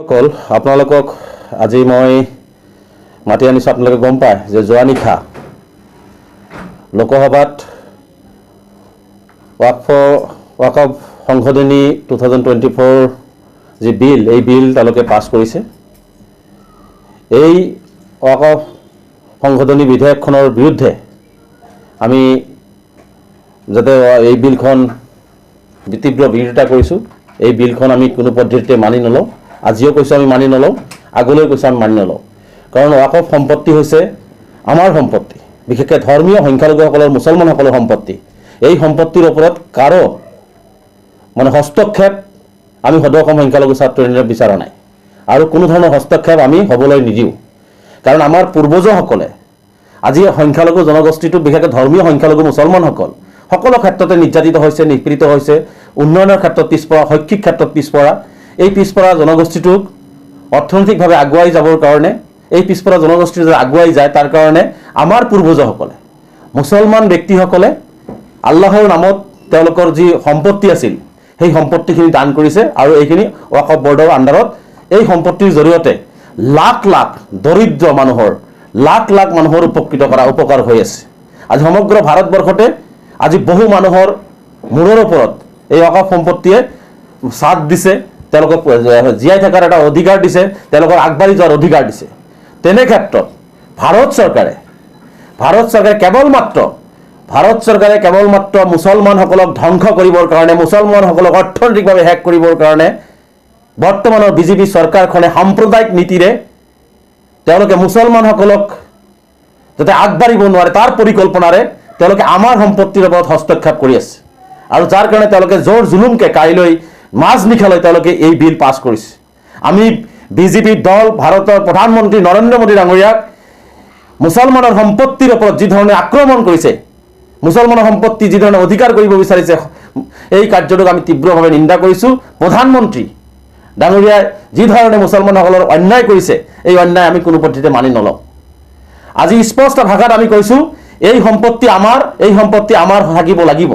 সকল আপোনালোকক আজি মই মাতি আনিছোঁ। আপোনালোকে গম পায় যে যোৱা নিশা লোকসভাত ৱাকফ সংশোধনী 2024 যি বিল, এই বিল তেওঁলোকে পাছ কৰিছে। এই ৱাকফ সংশোধনী বিধেয়কখনৰ বিৰুদ্ধে আমি যাতে এই বিলখন তীব্ৰ বিৰোধিতা কৰিছোঁ। এই বিলখন আমি কোনো পদ্ধতিতে মানি নলওঁ। আজিও কৈছোঁ আমি মানি নলওঁ, আগলৈ কৈছোঁ আমি মানি নলওঁ। কাৰণ ৱাকফ সম্পত্তি হৈছে আমাৰ সম্পত্তি, বিশেষকৈ ধৰ্মীয় সংখ্যালঘুসকলৰ, মুছলমানসকলৰ সম্পত্তি। এই সম্পত্তিৰ ওপৰত কাৰো হস্তক্ষেপ আমি সদৌ অসম সংখ্যালঘু ছাত্ৰ ইউনিয়নে বিচৰা নাই, আৰু কোনো ধৰণৰ হস্তক্ষেপ আমি হ'বলৈ নিদিওঁ। কাৰণ আমাৰ পূৰ্বজসকলে আজি সংখ্যালঘু জনগোষ্ঠীটো, বিশেষকৈ ধৰ্মীয় সংখ্যালঘু মুছলমানসকল সকলো ক্ষেত্ৰতে নিৰ্যাতিত হৈছে, নিপীড়িত হৈছে, উন্নয়নৰ ক্ষেত্ৰত পিছপৰা, শৈক্ষিক ক্ষেত্ৰত পিছপৰা। এই পিছপৰা জনগোষ্ঠীটোক অৰ্থনৈতিকভাৱে আগুৱাই যাবৰ কাৰণে, এই পিছপৰা জনগোষ্ঠী যদি আগুৱাই যায়, তাৰ কাৰণে আমাৰ পূৰ্বজসকলে, মুছলমান ব্যক্তিসকলে আল্লাহৰ নামত তেওঁলোকৰ যি সম্পত্তি আছিল সেই সম্পত্তিখিনি দান কৰিছে, আৰু এইখিনি ৱাকফ বৰ্ডৰ আণ্ডাৰত এই সম্পত্তিৰ জৰিয়তে লাখ লাখ দৰিদ্ৰ মানুহৰ, লাখ লাখ মানুহৰ উপকাৰ হৈ আছে। আজি সমগ্ৰ ভাৰতবৰ্ষতে আজি বহু মানুহৰ মূৰৰ ওপৰত এই ৱাকফ সম্পত্তিয়ে ছাদ দিছে, তেওঁলোকক জীয়াই থকাৰ এটা অধিকাৰ দিছে, তেওঁলোকৰ আগবাঢ়ি যোৱাৰ অধিকাৰ দিছে। তেনে ক্ষেত্ৰত ভাৰত চৰকাৰে কেৱল মাত্ৰ মুছলমানসকলক ধ্বংস কৰিবৰ কাৰণে, মুছলমানসকলক অৰ্থনৈতিকভাৱে শেষ কৰিবৰ কাৰণে বৰ্তমানৰ বিজেপি চৰকাৰখনে সাম্প্ৰদায়িক নীতিৰে তেওঁলোকে মুছলমানসকলক যাতে আগবাঢ়িব নোৱাৰে তাৰ পৰিকল্পনাৰে তেওঁলোকে আমাৰ সম্পত্তিৰ ওপৰত হস্তক্ষেপ কৰি আছে, আৰু যাৰ কাৰণে তেওঁলোকে জোৰ জুলুমকে কাইলৈ মাজনিশালৈ তেওঁলোকে এই বিল পাছ কৰিছে। আমি বিজেপি দল, ভাৰতৰ প্ৰধানমন্ত্ৰী নৰেন্দ্ৰ মোদী ডাঙৰীয়াক মুছলমানৰ সম্পত্তিৰ ওপৰত যি ধৰণে আক্ৰমণ কৰিছে, মুছলমানৰ সম্পত্তি যি ধৰণে অধিকাৰ কৰিব বিচাৰিছে, এই কাৰ্যটোক আমি তীব্ৰভাৱে নিন্দা কৰিছোঁ। প্ৰধানমন্ত্ৰী ডাঙৰীয়াই যি ধৰণে মুছলমানসকলৰ অন্যায় কৰিছে, এই অন্যায় আমি কোনো পদ্ধতিতে মানি নলওঁ। আজি স্পষ্ট ভাষাত আমি কৈছোঁ, এই সম্পত্তি আমাৰ থাকিব লাগিব।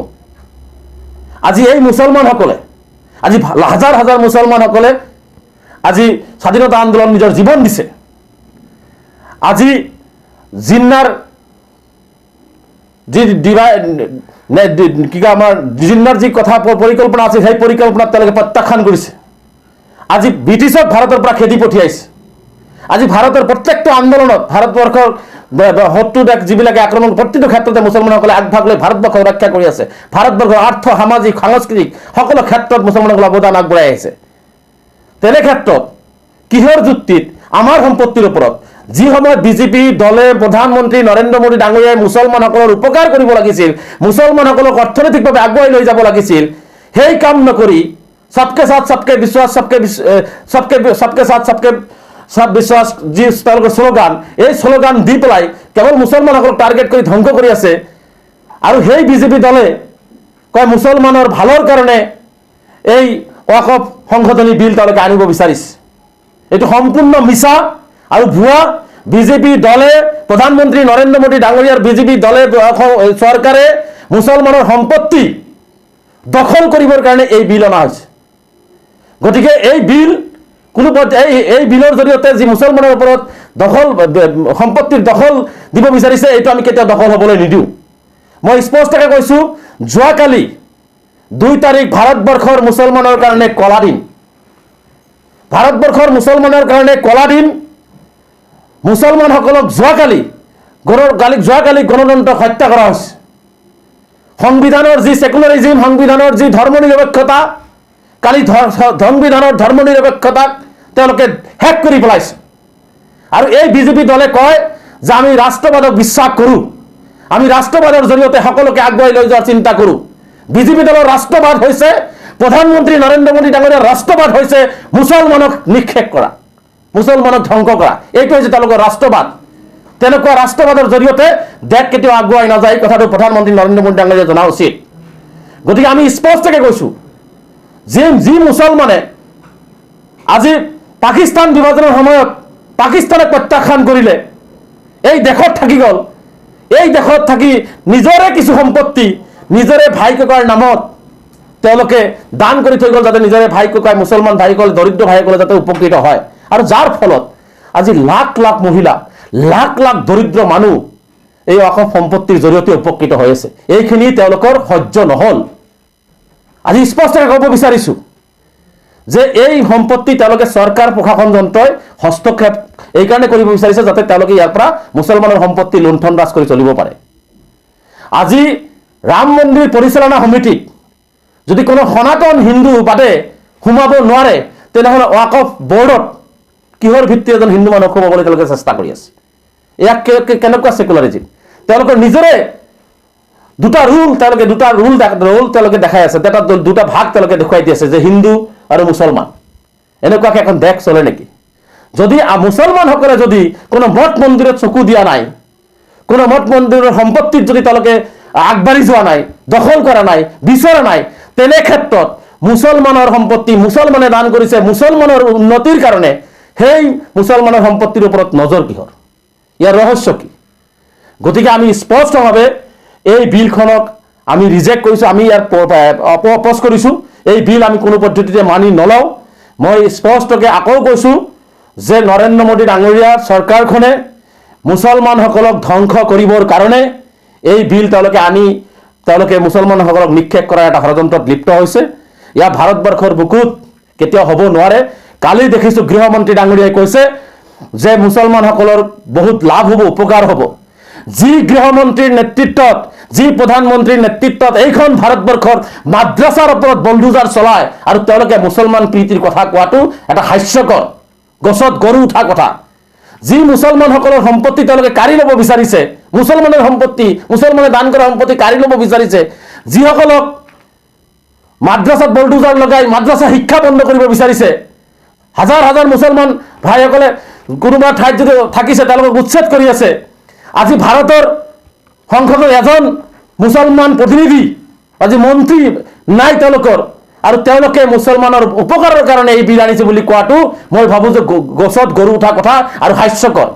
আজি এই মুছলমানসকলে, আজি হাজাৰ হাজাৰ মুছলমানসকলে আজি স্বাধীনতা আন্দোলন নিজৰ জীৱন দিছে। আজি জিন্নাৰ যি কথা পৰিকল্পনা আছে, সেই পৰিকল্পনাত তেওঁলোকে প্ৰত্যাখ্যান কৰিছে। আজি ব্ৰিটিছক ভাৰতৰ পৰা খেদি পঠিয়াইছে। আজি ভাৰতৰ প্ৰত্যেকটো আন্দোলনত ভাৰতবৰ্ষৰ শত্ৰু দেশ যিবিলাকে আক্ৰমণ, প্ৰতিটো ক্ষেত্ৰতে মুছলমানসকলে আগভাগ লৈ ভাৰতবৰ্ষক ৰক্ষা কৰি আছে। ভাৰতবৰ্ষৰ আৰ্থ, সামাজিক, সাংস্কৃতিক সকলো ক্ষেত্ৰত মুছলমানসকলে অৱদান আগবঢ়াই আহিছে। তেনে ক্ষেত্ৰত কিহৰ যুক্তিত আমাৰ সম্পত্তিৰ ওপৰত, যি সময়ত বিজেপি দলে, প্ৰধানমন্ত্ৰী নৰেন্দ্ৰ মোদী ডাঙৰীয়াই মুছলমানসকলৰ উপকাৰ কৰিব লাগিছিল, মুছলমানসকলক অৰ্থনৈতিকভাৱে আগুৱাই লৈ যাব লাগিছিল, সেই কাম নকৰি সবকে সাথ সবকে বিশ্বাস, সবকে সাথ সবকে সব বিশ্বাস যি তেওঁলোকৰ শ্লোগান, এই শ্লোগান দি পেলাই কেৱল মুছলমানসকলক টাৰ্গেট কৰি ধ্বংস কৰি আছে। আৰু সেই বিজেপি দলে কয় মুছলমানৰ ভালৰ কাৰণে এই ৱাকফ সংশোধনী বিল তেওঁলোকে আনিব বিচাৰিছে। এইটো সম্পূৰ্ণ মিছা আৰু ভুৱা। বিজেপি দলে, প্ৰধানমন্ত্ৰী নৰেন্দ্ৰ মোদী ডাঙৰীয়াৰ বিজেপি দলে, চৰকাৰে মুছলমানৰ সম্পত্তি দখল কৰিবৰ কাৰণে এই বিল অনা হৈছে। গতিকে এই বিল এই বিলৰ জৰিয়তে যি মুছলমানৰ ওপৰত সম্পত্তিৰ দখল দিব বিচাৰিছে, এইটো আমি কেতিয়াও দখল হ'বলৈ নিদিওঁ। মই স্পষ্টকৈ কৈছোঁ, যোৱাকালি 2 তাৰিখ ভাৰতবৰ্ষৰ মুছলমানৰ কাৰণে কলা দিন। ভাৰতবৰ্ষৰ মুছলমানৰ কাৰণে কলা দিন। মুছলমানসকলক যোৱাকালি গণতন্ত্ৰক হত্যা কৰা হৈছে। সংবিধানৰ যি ছেকুলাৰিজিম, সংবিধানৰ যি ধৰ্মনিৰপেক্ষতা, কালি সংবিধানৰ ধৰ্মনিৰপেক্ষতাক তেওঁলোকে শেষ কৰি পেলাইছে। আৰু এই বিজেপি দলে কয় যে আমি ৰাষ্ট্ৰবাদক বিশ্বাস কৰোঁ, আমি ৰাষ্ট্ৰবাদৰ জৰিয়তে সকলোকে আগুৱাই লৈ যোৱাৰ চিন্তা কৰোঁ। বিজেপি দলৰ ৰাষ্ট্ৰবাদ হৈছে, প্ৰধানমন্ত্ৰী নৰেন্দ্ৰ মোদী ডাঙৰীয়াৰ ৰাষ্ট্ৰবাদ হৈছে মুছলমানক নিক্ষেপ কৰা, মুছলমানক ধ্বংস কৰা। এইটো হৈছে তেওঁলোকৰ ৰাষ্ট্ৰবাদ। তেনেকুৱা ৰাষ্ট্ৰবাদৰ জৰিয়তে দেশ কেতিয়াও আগুৱাই নাযায়, কথাটো প্ৰধানমন্ত্ৰী নৰেন্দ্ৰ মোদী ডাঙৰীয়াই জনা উচিত। গতিকে আমি স্পষ্টকৈ কৈছোঁ, যি মুছলমানে আজি পাকিস্তান বিভাজনৰ সময়ত পাকিস্তানক প্ৰত্যাখ্যান কৰিলে, এই দেশত থাকি গ'ল, এই দেশত থাকি নিজৰে কিছু সম্পত্তি নিজৰে ভাই ককাৰ নামত তেওঁলোকে দান কৰি থৈ গ'ল যাতে নিজৰে ভাই ককাই মুছলমান ভাইসকল দৰিদ্ৰ ভাইসকলে যাতে উপকৃত হয় আৰু যাৰ ফলত আজি লাখ লাখ মহিলা লাখ লাখ দৰিদ্ৰ মানুহ এই ওয়াকফ সম্পত্তিৰ জৰিয়তে উপকৃত হৈ আছে এইখিনি তেওঁলোকৰ সহ্য নহল আজি স্পষ্টকৈ ক'ব বিচাৰিছোঁ যে এই সম্পত্তি তেওঁলোকে চৰকাৰ প্ৰশাসন যন্ত্ৰই হস্তক্ষেপ এই কাৰণে কৰিব বিচাৰিছে যাতে তেওঁলোকে ইয়াৰ পৰা মুছলমানৰ সম্পত্তি লুণ্ঠন ৰাজ কৰি চলিব পাৰে আজি ৰাম মন্দিৰ পৰিচালনা সমিতিত যদি কোনো সনাতন হিন্দু বাদে সোমাব নোৱাৰে তেনেহ'লে ওয়াকফ বোৰ্ডত কিহৰ ভিত্তিত এজন হিন্দু মানুহ সোমাবলৈ তেওঁলোকে চেষ্টা কৰি আছে ইয়াক কেনেকুৱা সেকুলাৰিজম তেওঁলোকৰ নিজৰে দুটা ৰুল তেওঁলোকে দেখাই আছে দুটা ভাগ তেওঁলোকে দেখুৱাই দি আছে যে হিন্দু আৰু মুছলমান এনেকুৱাকৈ এখন দেশ চলে নেকি যদি মুছলমানসকলে যদি কোনো মঠ মন্দিৰত চকু দিয়া নাই কোনো মঠ মন্দিৰৰ সম্পত্তিত যদি তেওঁলোকে আগবাঢ়ি যোৱা নাই দখল কৰা নাই বিচৰা নাই তেনে ক্ষেত্ৰত মুছলমানৰ সম্পত্তি মুছলমানে দান কৰিছে মুছলমানৰ উন্নতিৰ কাৰণে সেই মুছলমানৰ সম্পত্তিৰ ওপৰত নজৰ কিহৰ ইয়াৰ ৰহস্য কি গতিকে আমি স্পষ্টভাৱে এই বিলখনক আমি ৰিজেক্ট কৰিছোঁ আমি ইয়াৰ অপ'জ কৰিছোঁ এই বিল আমি কোনো পদ্ধতিতে মানি নলওঁ মই স্পষ্টকৈ আকৌ কৈছোঁ যে নৰেন্দ্ৰ মোদী ডাঙৰীয়াৰ চৰকাৰখনে মুছলমানসকলক ধ্বংস কৰিবৰ কাৰণে এই বিল তেওঁলোকে মুছলমানসকলক নিক্ষেপ কৰাৰ এটা ষড়যন্ত্ৰত লিপ্ত হৈছে ইয়াৰ ভাৰতবৰ্ষৰ বুকুত কেতিয়াও হ'ব নোৱাৰে কালি দেখিছোঁ গৃহমন্ত্ৰী ডাঙৰীয়াই কৈছে যে মুছলমানসকলৰ বহুত লাভ হ'ব উপকাৰ হ'ব যি গৃহমন্ত্ৰীৰ নেতৃত্বত যি প্ৰধানমন্ত্ৰীৰ নেতৃত্বত এইখন ভাৰতবৰ্ষৰ মাদ্ৰাছাৰ ওপৰত বলডোজাৰ চলায় আৰু তেওঁলোকে মুছলমান প্ৰীতিৰ কথা কোৱাটো এটা হাস্যকৰ গছত গৰু উঠা কথা যি মুছলমানসকলৰ সম্পত্তি তেওঁলোকে কাঢ়ি ল'ব বিচাৰিছে মুছলমানৰ সম্পত্তি মুছলমানে দান কৰা সম্পত্তি কাঢ়ি ল'ব বিচাৰিছে যিসকলক মাদ্ৰাছাত বলডোজাৰ লগাই মাদ্ৰাছা শিক্ষা বন্ধ কৰিব বিচাৰিছে হাজাৰ হাজাৰ মুছলমান ভাইসকলে কোনোবা ঠাইত যদি থাকিছে তেওঁলোকক উচ্ছেদ কৰি আছে আজি ভাৰতৰ সংসদৰ এজন মুছলমান প্ৰতিনিধি আজি মন্ত্ৰী নাই তেওঁলোকৰ আৰু তেওঁলোকে মুছলমানৰ উপকাৰৰ কাৰণে এই বিল আনিছে বুলি কোৱাটো মই ভাবোঁ যে গছত গৰু উঠা কথা আৰু হাস্যকৰ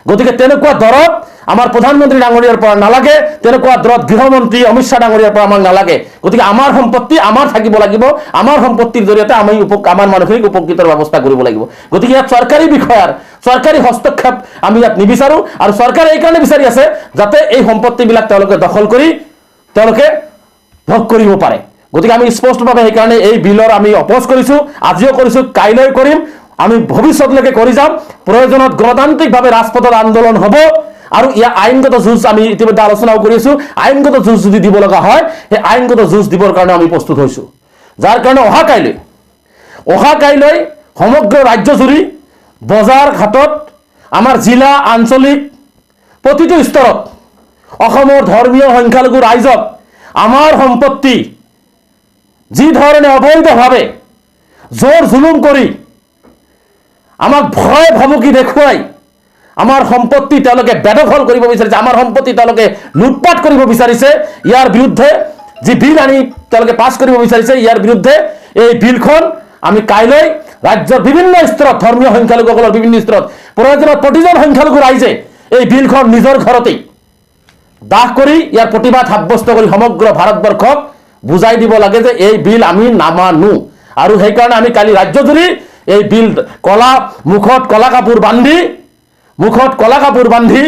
গতিকে তেনেকুৱা দৰদ আমাৰ প্ৰধানমন্ত্ৰী ডাঙৰীয়াৰ পৰা নালাগে তেনেকুৱা দৰদ গৃহমন্ত্ৰী অমিত শ্বাহ ডাঙৰীয়াৰ পৰা আমাক নালাগে গতিকে আমাৰ সম্পত্তি আমাৰ থাকিব লাগিব আমাৰ সম্পত্তিৰ জৰিয়তে আমি আমাৰ মানুহখিনিক উপকৃতৰ ব্যৱস্থা কৰিব লাগিব গতিকে ইয়াত চৰকাৰী বিষয়াৰ চৰকাৰী হস্তক্ষেপ আমি ইয়াত নিবিচাৰোঁ আৰু চৰকাৰে এইকাৰণে বিচাৰি আছে যাতে এই সম্পত্তিবিলাক তেওঁলোকে দখল কৰি তেওঁলোকে ভোগ কৰিব পাৰে গতিকে আমি স্পষ্টভাৱে সেইকাৰণে এই বিলৰ আমি অপ'জ কৰিছোঁ আজিও কৰিছোঁ কাইলৈ কৰিম আমি ভৱিষ্যতলৈকে কৰি যাম প্ৰয়োজনত গণতান্ত্ৰিকভাৱে ৰাজপথত আন্দোলন হ'ব আৰু ইয়াৰ আইনগত যুঁজ আমি ইতিমধ্যে আলোচনাও কৰি আছোঁ আইনগত যুঁজ যদি দিব লগা হয় সেই আইনগত যুঁজ দিবৰ কাৰণে আমি প্ৰস্তুত হৈছোঁ যাৰ কাৰণে অহা কাইলৈ সমগ্ৰ ৰাজ্যজুৰি বজাৰ ঘাটত আমাৰ জিলা আঞ্চলিক প্ৰতিটো স্তৰত অসমৰ ধৰ্মীয় সংখ্যালঘু ৰাইজক আমাৰ সম্পত্তি যি ধৰণে অবৈধভাৱে জোৰ জুলুম কৰি আমাক ভয় ভাবুকি দেখুৱাই আমাৰ সম্পত্তি তেওঁলোকে বেদখল কৰিব বিচাৰিছে আমাৰ সম্পত্তি তেওঁলোকে লুটপাট কৰিব বিচাৰিছে ইয়াৰ বিৰুদ্ধে যি বিল আনি তেওঁলোকে পাছ কৰিব বিচাৰিছে ইয়াৰ বিৰুদ্ধে এই বিলখন আমি কাইলৈ ৰাজ্যৰ বিভিন্ন স্তৰত ধৰ্মীয় সংখ্যালঘুসকলৰ বিভিন্ন স্তৰত প্ৰয়োজনত প্ৰতিজন সংখ্যালঘু ৰাইজে এই বিলখন নিজৰ ঘৰতেই দাহ কৰি ইয়াৰ প্ৰতিবাদ সাব্যস্ত কৰি সমগ্ৰ ভাৰতবৰ্ষক বুজাই দিব লাগে যে এই বিল আমি নামানো আৰু সেইকাৰণে আমি কালি ৰাজ্যজুৰি এই বিল মুখত কলা কাপোৰ বান্ধি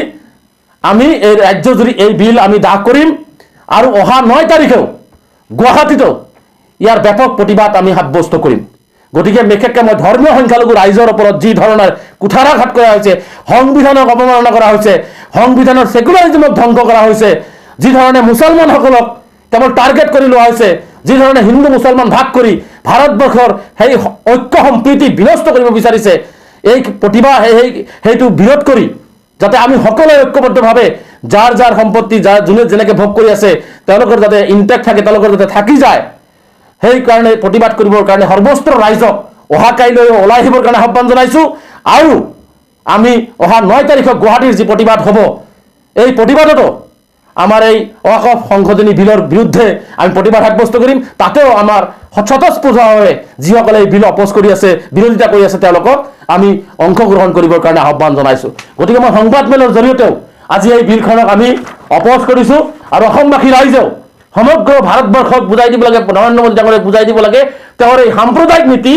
আমি এই ৰাজ্যজুৰি এই বিল আমি দাহ কৰিম আৰু অহা 9 তাৰিখেও গুৱাহাটীতো ইয়াৰ ব্যাপক প্ৰতিবাদ আমি সাব্যস্ত কৰিম গতিকে বিশেষকৈ মই ধৰ্মীয় সংখ্যালঘু ৰাইজৰ ওপৰত যি ধৰণৰ কুঠাৰাঘাত কৰা হৈছে সংবিধানক অৱমাননা কৰা হৈছে সংবিধানৰ সেকুলাৰিজমক ধ্বংস কৰা হৈছে যি ধৰণে মুছলমানসকলক কেৱল টাৰ্গেট কৰি লোৱা হৈছে যি ধৰণে হিন্দু মুছলমান ভাগ কৰি ভাৰতবৰ্ষৰ সেই ঐক্য সম্প্ৰীতি বিনষ্ট কৰিব বিচাৰিছে এই প্ৰতিবাদ সেইটো বিৰোধ কৰি যাতে আমি সকলোৱে ঐক্যবদ্ধভাৱে যাৰ যাৰ সম্পত্তি যোনে যেনেকৈ ভোগ কৰি আছে তেওঁলোকৰ যাতে ইনটেক্ট থাকে তেওঁলোকৰ যাতে থাকি যায় সেইকাৰণে প্ৰতিবাদ কৰিবৰ কাৰণে সৰ্বস্ত্ৰ ৰাইজক অহা কাইলৈ ওলাই আহিবৰ কাৰণে আহ্বান জনাইছোঁ আৰু আমি অহা 9 তাৰিখত গুৱাহাটীৰ যি প্ৰতিবাদ হ'ব এই প্ৰতিবাদতো আমাৰ এই ওয়াকফ সংশোধনী বিলৰ বিৰুদ্ধে আমি প্ৰতিবাদ সাব্যস্ত কৰিম তাতেও আমাৰ স্বতঃস্ফূৰ্তভাৱে যিসকলে এই বিল অপ'জ কৰি আছে বিৰোধিতা কৰি আছে তেওঁলোকক আমি অংশগ্ৰহণ কৰিবৰ কাৰণে আহ্বান জনাইছোঁ গতিকে মই সংবাদমেলৰ জৰিয়তেও আজি এই বিলখনক আমি অপ'জ কৰিছোঁ আৰু অসমবাসী ৰাইজেও সমগ্ৰ ভাৰতবৰ্ষক বুজাই দিব লাগে, নৰেন্দ্ৰ মোদী ডাঙৰীয়াক বুজাই দিব লাগে তেওঁৰ এই সাম্প্ৰদায়িক নীতি,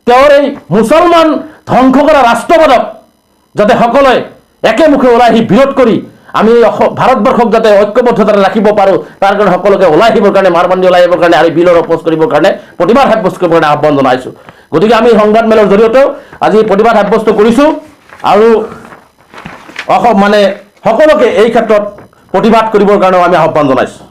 তেওঁৰ এই মুছলমান ধ্বংস কৰা ৰাষ্ট্ৰবাদক যাতে সকলোৱে একেমুখে ওলাই আহি বিৰোধ কৰি আমি ভাৰতবৰ্ষক যাতে ঐক্যবদ্ধতাৰে ৰাখিব পাৰোঁ, তাৰ কাৰণে সকলোকে ওলাই আহিবৰ কাৰণে, মাৰবান্ধি ওলাই আহিবৰ কাৰণে আৰু বিলৰ অপোজ কৰিবৰ কাৰণে, প্ৰতিবাদ সাব্যস্ত কৰিবৰ কাৰণে আহ্বান জনাইছোঁ। গতিকে আমি সংবাদমেলৰ জৰিয়তেও আজি প্ৰতিবাদ সাব্যস্ত কৰিছোঁ আৰু সকলোকে এই ক্ষেত্ৰত প্ৰতিবাদ কৰিবৰ কাৰণেও আমি আহ্বান জনাইছোঁ।